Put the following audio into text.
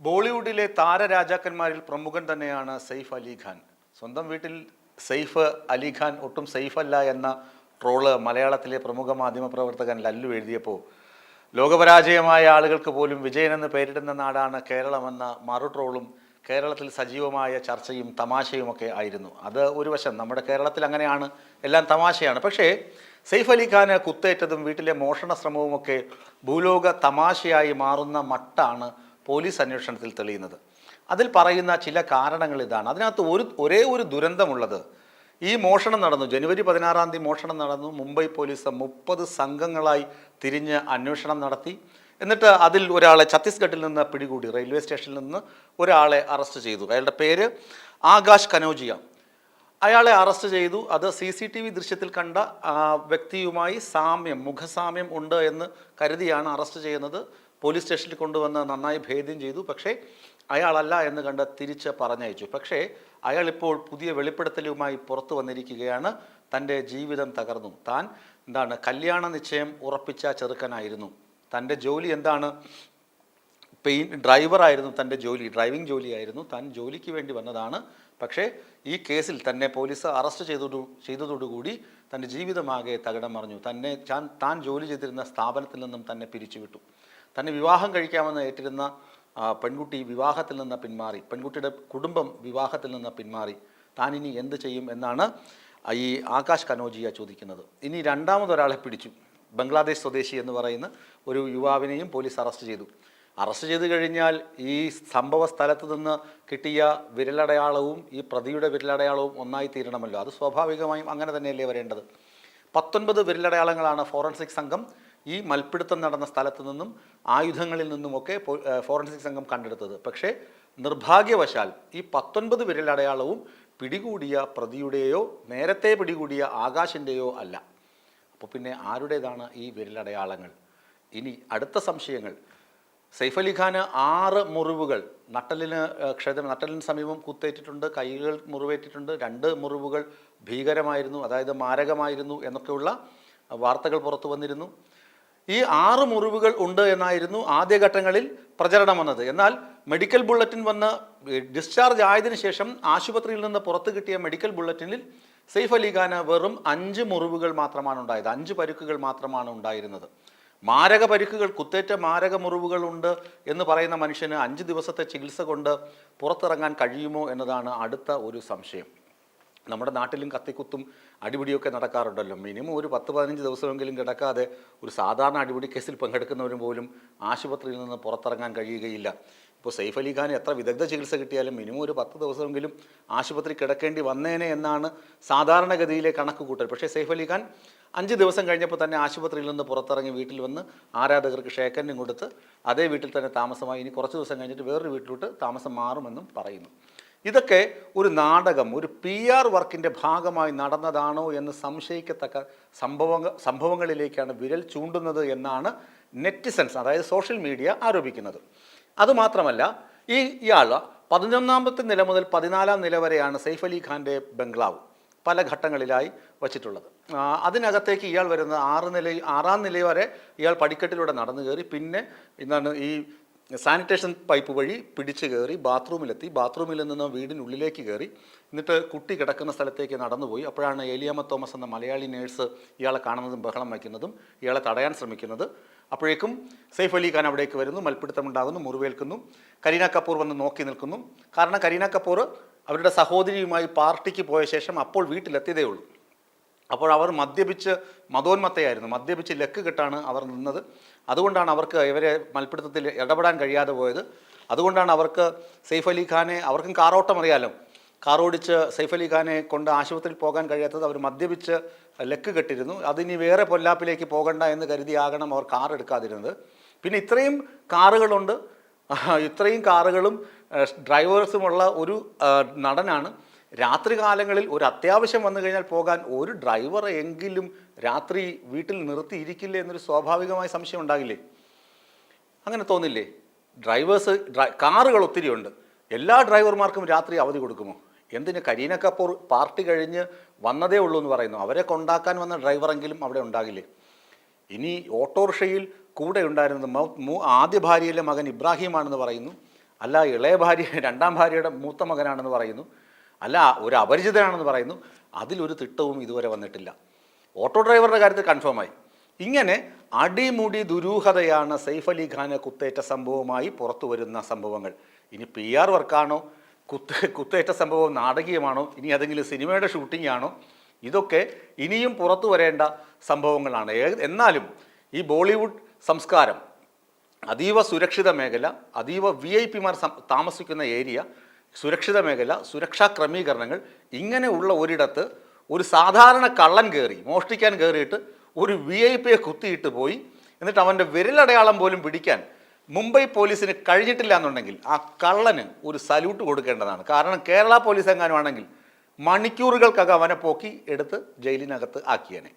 ബോളിവുഡിലെ താരരാജാക്കന്മാരിൽ പ്രമുഖൻ തന്നെയാണ് സെയ്ഫ് അലി ഖാൻ. സ്വന്തം വീട്ടിൽ സെയ്ഫ് അലി ഖാൻ ഒട്ടും സെയ്ഫ് അല്ല എന്ന ട്രോള് മലയാളത്തിലെ പ്രമുഖ മാധ്യമപ്രവർത്തകൻ ലല്ലു എഴുതിയപ്പോൾ ലോകപരാജയമായ ആളുകൾക്ക് പോലും വിജയനെന്ന് പേരിടുന്ന നാടാണ് കേരളമെന്ന മറു ട്രോളും കേരളത്തിൽ സജീവമായ ചർച്ചയും തമാശയുമൊക്കെ ആയിരുന്നു. അത് ഒരു വശം, നമ്മുടെ കേരളത്തിൽ അങ്ങനെയാണ്, എല്ലാം തമാശയാണ്. പക്ഷേ സെയ്ഫ് അലി ഖാന് കുത്തേറ്റതും വീട്ടിലെ മോഷണ ശ്രമവുമൊക്കെ ഭൂലോക തമാശയായി മാറുന്ന മട്ടാണ് പോലീസ് അന്വേഷണത്തിൽ തെളിയുന്നത്. അതിൽ പറയുന്ന ചില കാരണങ്ങൾ ഇതാണ്. അതിനകത്ത് ഒരേ ഒരു ദുരന്തമുള്ളത്, ഈ മോഷണം നടന്നു, ജനുവരി 16-ാം തീയതി മോഷണം നടന്നു. മുംബൈ പോലീസ് 30 സംഘങ്ങളായി തിരിഞ്ഞ് അന്വേഷണം നടത്തി. എന്നിട്ട് അതിൽ ഒരാളെ ഛത്തീസ്ഗഡിൽ നിന്ന് പിടികൂടി. റെയിൽവേ സ്റ്റേഷനിൽ നിന്ന് ഒരാളെ അറസ്റ്റ് ചെയ്തു. അയാളുടെ പേര് ആകാശ് കനോജിയ. അയാളെ അറസ്റ്റ് ചെയ്തു. അത് CCTV ദൃശ്യത്തിൽ കണ്ട വ്യക്തിയുമായി മുഖസാമ്യം ഉണ്ട് എന്ന് കരുതിയാണ് അറസ്റ്റ് ചെയ്യുന്നത്. പോലീസ് സ്റ്റേഷനിൽ കൊണ്ടുവന്ന് നന്നായി ഭേദ്യം ചെയ്തു. പക്ഷേ അയാളല്ല എന്ന് കണ്ട് തിരിച്ച് പറഞ്ഞയച്ചു. പക്ഷേ അയാൾ ഇപ്പോൾ പുതിയ വെളിപ്പെടുത്തലുമായി പുറത്തു വന്നിരിക്കുകയാണ്. തൻ്റെ ജീവിതം തകർന്നു. താൻ കല്യാണ നിശ്ചയം ഉറപ്പിച്ച ചെറുക്കനായിരുന്നു. തൻ്റെ ജോലി ഡ്രൈവറായിരുന്നു. തൻ്റെ ജോലി ഡ്രൈവിംഗ് ജോലിയായിരുന്നു. താൻ ജോലിക്ക് വേണ്ടി വന്നതാണ്. പക്ഷേ ഈ കേസിൽ തന്നെ പോലീസ് അറസ്റ്റ് ചെയ്തതോടുകൂടി തൻ്റെ ജീവിതമാകെ തകിടം മറിഞ്ഞു. താൻ ജോലി ചെയ്തിരുന്ന സ്ഥാപനത്തിൽ നിന്നും തന്നെ പിരിച്ചുവിട്ടു. തന്നെ വിവാഹം കഴിക്കാമെന്ന് ഏറ്റിരുന്ന പെൺകുട്ടി വിവാഹത്തിൽ നിന്ന് പിന്മാറി. പെൺകുട്ടിയുടെ കുടുംബം വിവാഹത്തിൽ നിന്ന് പിന്മാറി. താൻ ഇനി എന്ത് ചെയ്യും എന്നാണ് ഈ ആകാശ് കനോജിയ ചോദിക്കുന്നത്. ഇനി രണ്ടാമതൊരാളെ പിടിച്ചു. ബംഗ്ലാദേശ് സ്വദേശി എന്ന് പറയുന്ന ഒരു യുവാവിനെയും പോലീസ് അറസ്റ്റ് ചെയ്തു. അറസ്റ്റ് ചെയ്ത് കഴിഞ്ഞാൽ ഈ സംഭവ സ്ഥലത്ത് നിന്ന് കിട്ടിയ വിരലടയാളവും ഈ പ്രതിയുടെ വിരലടയാളവും ഒന്നായി തീരണമല്ലോ. അത് സ്വാഭാവികമായും അങ്ങനെ തന്നെയല്ലേ വരേണ്ടത്. 19 വിരലടയാളങ്ങളാണ് ഫോറൻസിക് സംഘം ഈ മൽപ്പിടുത്തം നടന്ന സ്ഥലത്ത് നിന്നും ആയുധങ്ങളിൽ നിന്നുമൊക്കെ ഫോറൻസിക് സംഘം കണ്ടെടുത്തത്. പക്ഷേ നിർഭാഗ്യവശാൽ ഈ 19 വിരലടയാളവും പിടികൂടിയ പ്രതിയുടെയോ നേരത്തെ പിടികൂടിയ ആകാശിൻ്റെയോ അല്ല. അപ്പോൾ പിന്നെ ആരുടേതാണ് ഈ വിരലടയാളങ്ങൾ? ഇനി അടുത്ത സംശയങ്ങൾ. സെയ്ഫ് അലി ഖാന് 6 മുറിവുകൾ, നട്ടലിന് സമീപം കുത്തേറ്റിട്ടുണ്ട്, കൈകൾ മുറിവേറ്റിട്ടുണ്ട്. 2 മുറിവുകൾ ഭീകരമായിരുന്നു, അതായത് മാരകമായിരുന്നു എന്നൊക്കെയുള്ള വാർത്തകൾ പുറത്തു വന്നിരുന്നു. ഈ 6 മുറിവുകൾ ഉണ്ട് എന്നായിരുന്നു ആദ്യഘട്ടങ്ങളിൽ പ്രചരണം വന്നത്. എന്നാൽ മെഡിക്കൽ ബുള്ളറ്റിൻ വന്ന് ഡിസ്ചാർജ് ആയതിനു ശേഷം ആശുപത്രിയിൽ നിന്ന് പുറത്തു കിട്ടിയ മെഡിക്കൽ ബുള്ളറ്റിനിൽ സെയ്ഫ് അലി ഖാന് വെറും 5 മുറിവുകൾ മാത്രമാണ് ഉണ്ടായത്. 5 പരുക്കുകൾ മാത്രമാണ് ഉണ്ടായിരുന്നത്. മാരക പരുക്കുകൾ, കുത്തേറ്റ മാരക മുറിവുകൾ ഉണ്ട് എന്ന് പറയുന്ന മനുഷ്യന് 5 ദിവസത്തെ ചികിത്സ കൊണ്ട് പുറത്തിറങ്ങാൻ കഴിയുമോ എന്നതാണ് അടുത്ത ഒരു സംശയം. നമ്മുടെ നാട്ടിലും കത്തിക്കുത്തും അടിപിടിയൊക്കെ നടക്കാറുണ്ടല്ലോ. മിനിമം ഒരു 10-15 ദിവസമെങ്കിലും കിടക്കാതെ ഒരു സാധാരണ അടിപിടി കേസിൽ പങ്കെടുക്കുന്നവരും പോലും ആശുപത്രിയിൽ നിന്ന് പുറത്തിറങ്ങാൻ കഴിയുകയില്ല. ഇപ്പോൾ സെയ്ഫ് അലി ഖാൻ എത്ര വിദഗ്ധ ചികിത്സ കിട്ടിയാലും മിനിമം ഒരു 10 ദിവസമെങ്കിലും ആശുപത്രി കിടക്കേണ്ടി വന്നേനെ എന്നാണ് സാധാരണഗതിയിലെ കണക്ക് കൂട്ടൽ. പക്ഷേ സെയ്ഫ് അലി ഖാൻ 5 ദിവസം കഴിഞ്ഞപ്പോൾ തന്നെ ആശുപത്രിയിൽ നിന്ന് പുറത്തിറങ്ങി വീട്ടിൽ വന്ന് ആരാധകർക്ക് ഷേക്കൻഡും കൊടുത്ത് അതേ വീട്ടിൽ തന്നെ താമസമായി. ഇനി കുറച്ച് ദിവസം കഴിഞ്ഞിട്ട് വേറൊരു വീട്ടിലോട്ട് താമസം മാറുമെന്നും പറയുന്നു. ഇതൊക്കെ ഒരു നാടകം, ഒരു PR വർക്കിൻ്റെ ഭാഗമായി നടന്നതാണോ എന്ന് സംശയിക്കത്തക്ക സംഭവങ്ങളിലേക്കാണ് വിരൽ ചൂണ്ടുന്നത് എന്നാണ് നെറ്റിസൻസ്, അതായത് സോഷ്യൽ മീഡിയ ആരോപിക്കുന്നത്. അതുമാത്രമല്ല, ഇയാൾ 11ാമത്തെ നില മുതൽ 14ാം നില വരെയാണ് സെയ്ഫ് അലി ഖാൻ്റെ ബംഗ്ലാവ് പല ഘട്ടങ്ങളിലായി വച്ചിട്ടുള്ളത്. അതിനകത്തേക്ക് ഇയാൾ വരുന്നത് 6ാം നില വരെ ഇയാൾ പടിക്കെട്ടിലൂടെ നടന്നു കയറി. പിന്നെ ഈ സാനിറ്റേഷൻ പൈപ്പ് വഴി പിടിച്ചു കയറി ബാത്റൂമിലെത്തി. ബാത്റൂമിൽ നിന്ന് വീടിനുള്ളിലേക്ക് കയറി. എന്നിട്ട് കുട്ടി കിടക്കുന്ന സ്ഥലത്തേക്ക് നടന്നുപോയി. അപ്പോഴാണ് ഏലിയാമ്മ തോമസ് എന്ന മലയാളി നേഴ്സ് ഇയാളെ കാണുന്നതും ബഹളം വയ്ക്കുന്നതും ഇയാളെ തടയാൻ ശ്രമിക്കുന്നത്. അപ്പോഴേക്കും സെയ്ഫ് അലി ഖാൻ അവിടേക്ക് വരുന്നു, മൽപ്പിടുത്തമുണ്ടാകുന്നു, മുറിവേൽക്കുന്നു. കരീന കപൂർ വന്ന് നോക്കി നിൽക്കുന്നു. കാരണം കരീന കപൂർ അവരുടെ സഹോദരിയുമായി പാർട്ടിക്ക് പോയ ശേഷം അപ്പോൾ വീട്ടിലെത്തിയതേ ഉള്ളൂ. അപ്പോൾ അവർ മദോന്മത്തയായിരുന്നു, മദ്യപിച്ച് ലക്ക് കെട്ടാണ് അവർ നിന്നത്. അതുകൊണ്ടാണ് അവർക്ക് ഇവരെ മൽപ്പിടുത്തത്തിൽ ഇടപെടാൻ കഴിയാതെ പോയത്. അതുകൊണ്ടാണ് അവർക്ക് സെയ്ഫ് അലി ഖാനെ, അവർക്കും കാറോട്ടം അറിയാലോ, കാറോടിച്ച് സെയ്ഫ് അലി ഖാനെ കൊണ്ട് ആശുപത്രിയിൽ പോകാൻ കഴിയാത്തത്. അവർ മദ്യപിച്ച് ലക്ക് കെട്ടിരുന്നു. അതിനി വേറെ പൊല്ലാപ്പിലേക്ക് പോകണ്ട എന്ന് കരുതിയാകണം അവർ കാർ എടുക്കാതിരുന്നത്. പിന്നെ ഇത്രയും കാറുകളുണ്ട്, ഇത്രയും കാറുകളും ഡ്രൈവേഴ്സുമുള്ള ഒരു നടനാണ്. രാത്രി കാലങ്ങളിൽ ഒരു അത്യാവശ്യം വന്നു കഴിഞ്ഞാൽ പോകാൻ ഒരു ഡ്രൈവറെ എങ്കിലും രാത്രി വീട്ടിൽ നിർത്തിയിരിക്കില്ലേ എന്നൊരു സ്വാഭാവികമായ സംശയം ഉണ്ടാകില്ലേ? അങ്ങനെ തോന്നില്ലേ? കാറുകൾ ഒത്തിരിയുണ്ട്. എല്ലാ ഡ്രൈവർമാർക്കും രാത്രി അവധി കൊടുക്കുമോ? എന്തിന്? കരീന കപൂർ പാർട്ടി കഴിഞ്ഞ് വന്നതേ ഉള്ളൂ എന്ന് പറയുന്നു. അവരെ കൊണ്ടാക്കാൻ വന്ന ഡ്രൈവറെങ്കിലും അവിടെ ഉണ്ടാകില്ലേ? ഇനി ഓട്ടോറിക്ഷയിൽ കൂടെ ഉണ്ടായിരുന്നത് ആദ്യ ഭാര്യയിലെ മകൻ ഇബ്രാഹിമാണെന്ന് പറയുന്നു. അല്ല ഇളയ ഭാര്യ രണ്ടാം ഭാര്യയുടെ മൂത്ത മകനാണെന്ന് പറയുന്നു, അല്ല ഒരു അപരിചിതനാണെന്ന് പറയുന്നു. അതിലൊരു തിട്ടവും ഇതുവരെ വന്നിട്ടില്ല. ഓട്ടോ ഡ്രൈവറുടെ കാര്യത്തിൽ കൺഫേമായി. ഇങ്ങനെ അടിമുടി ദുരൂഹതയാണ് സെയ്ഫ് അലി ഖാന് കുത്തേറ്റ സംഭവവുമായി പുറത്തു വരുന്ന സംഭവങ്ങൾ. ഇനി PR വർക്കാണോ, കുത്തേറ്റ സംഭവം നാടകീയമാണോ, ഇനി അതെങ്കിലും സിനിമയുടെ ഷൂട്ടിംഗ് ആണോ, ഇതൊക്കെ ഇനിയും പുറത്തു വരേണ്ട സംഭവങ്ങളാണ്. എന്നാലും ഈ ബോളിവുഡ് സംസ്കാരം, അതീവ സുരക്ഷിത മേഖല, അതീവ VIP-മാർ താമസിക്കുന്ന ഏരിയ, സുരക്ഷിത മേഖല, സുരക്ഷാ ക്രമീകരണങ്ങൾ, ഇങ്ങനെ ഉള്ള ഒരിടത്ത് ഒരു സാധാരണ കള്ളൻ കയറി മോഷ്ടിക്കാൻ കയറിയിട്ട് ഒരു VIP-യെ കുത്തിയിട്ട് പോയി, എന്നിട്ട് അവൻ്റെ വിരലടയാളം പോലും പിടിക്കാൻ മുംബൈ പോലീസിന് കഴിഞ്ഞിട്ടില്ല എന്നുണ്ടെങ്കിൽ ആ കള്ളന് ഒരു സല്യൂട്ട് കൊടുക്കേണ്ടതാണ്. കാരണം കേരള പോലീസ് എങ്ങാനും ആണെങ്കിൽ മണിക്കൂറുകൾക്കകം അവനെ പോക്കി എടുത്ത് ജയിലിനകത്ത് ആക്കിയേനെ.